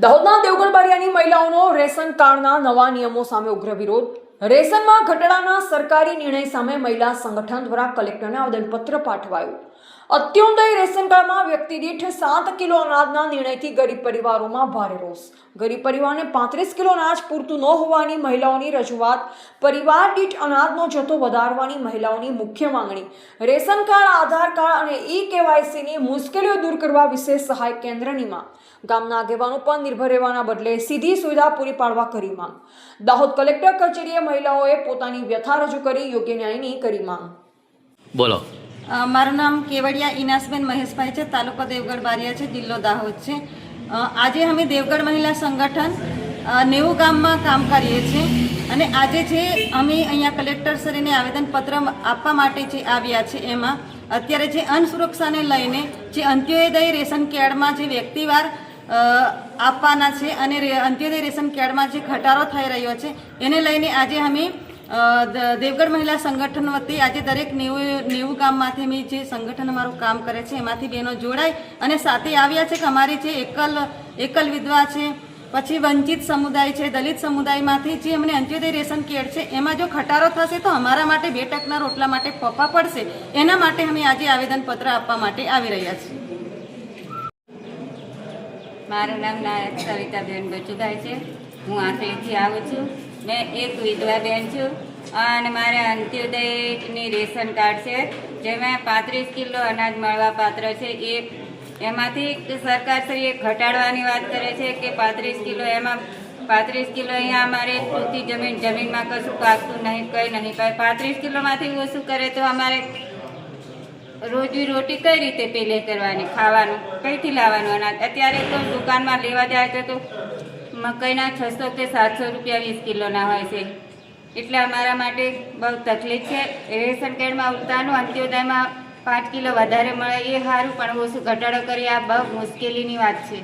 દાહોદના દેવગઢ બારિયાની મહિલાઓનો રેશન કાર્ડના નવા નિયમો સામે ઉગ્ર વિરોધ। રેશનમાં ઘટાડાના સરકારી નિર્ણય સામે મહિલા સંગઠન દ્વારા કલેક્ટરને આવેદનપત્ર પાઠવાયું। અત્યોદય રેશન કાર્ડમાં વ્યક્તિ દીઠ 7 કિલો અનાજના નિર્ણયથી ગરીબ પરિવારોમાં ભારે રોષ। ગરીબ પરિવારને 35 કિલો અનાજ પૂરતું ન હોવાની મહિલાઓની રજૂઆત। પરિવાર દીઠ અનાજનો જથ્થો વધારવાની મહિલાઓની મુખ્ય માંગણી। રેશન કાર્ડ, આધાર કાર્ડ અને KYCની મુશ્કેલીઓ દૂર કરવા વિશેષ સહાય કેન્દ્રની માંગ। ગામના આગેવાનો પર નિર્ભર રહેવાના બદલે સીધી સુવિધા પૂરી પાડવા કરી માંગ। દાહોદ કલેક્ટર કચેરીએ મહિલાઓએ પોતાની વ્યથા રજૂ કરી યોગ્ય ન્યાયની કરી માંગ। બોલો। મારું નામ કેવડિયા ઇનાસબેન મહેશભાઈ છે, તાલુકો દેવગઢ બારિયા છે, જિલ્લો દાહોદ છે। આજે અમે દેવગઢ મહિલા સંગઠન 90 ગામમાં કામ કરીએ છીએ અને આજે છે અમે અહીંયા કલેક્ટર શ્રીને આવેદનપત્ર આપવા માટે જે આવ્યા છે એમાં અત્યારે જે અન્ન સુરક્ષાને લઈને જે અંત્યોદય રેશન કાર્ડમાં જે વ્યક્તિવાર આપવાના છે અને અંત્યોદય રેશન કાર્ડમાં જે ઘટાડો થઈ રહ્યો છે એને લઈને આજે અમે દેવગઢ મહિલા સંગઠન વતી આજે દરેક 90 ગામમાંથી અમે જે સંગઠન અમારું કામ કરે છે એમાંથી બહેનો જોડાઈ અને સાથે આવ્યા છે કે અમારી જે એકલ વિધવા છે, પછી વંચિત સમુદાય છે, દલિત સમુદાયમાંથી જે અમને અંત્યોદય રેશન કાર્ડ છે એમાં જો ઘટાડો થશે તો અમારા માટે 2 ટકના રોટલા માટે ફોફા પડશે। એના માટે અમે આજે આવેદનપત્ર આપવા માટે આવી રહ્યા છીએ। મારું નામ નાયક સવિતાબેન બચુભાઈ છે। હું આંકલીથી આવું છું। મેં એક વિધવા બેન છું અને મારે અંત્યોદયની રેશન કાર્ડ છે જેમાં 35 કિલો અનાજ મળવા પાત્ર છે। એમાંથી સરકારશ્રીએ ઘટાડવાની વાત કરે છે કે 35 કિલો, એમાં 35 કિલો અહીંયા અમારે પૂરતી જમીનમાં કશું પાકતું નહીં, કંઈ નહીં। 35 કિલોમાંથી ઓછું કરે તો અમારે રોજી રોટી કઈ રીતે પેલે કરવાની, ખાવાનું કઈથી લાવવાનું અનાજ? અત્યારે તો દુકાનમાં લેવા જાય તો મકાઈના 600 કે 700 રૂપિયા 20 કિલોના હોય છે। એટલે અમારા માટે બહુ તકલીફ છે। રેશન કાર્ડમાં ઉતારનું અંત્યોદયમાં 5 કિલો વધારે મળે એ સારું, પણ ઓછું ઘટાડો કરી આ બહુ મુશ્કેલીની વાત છે।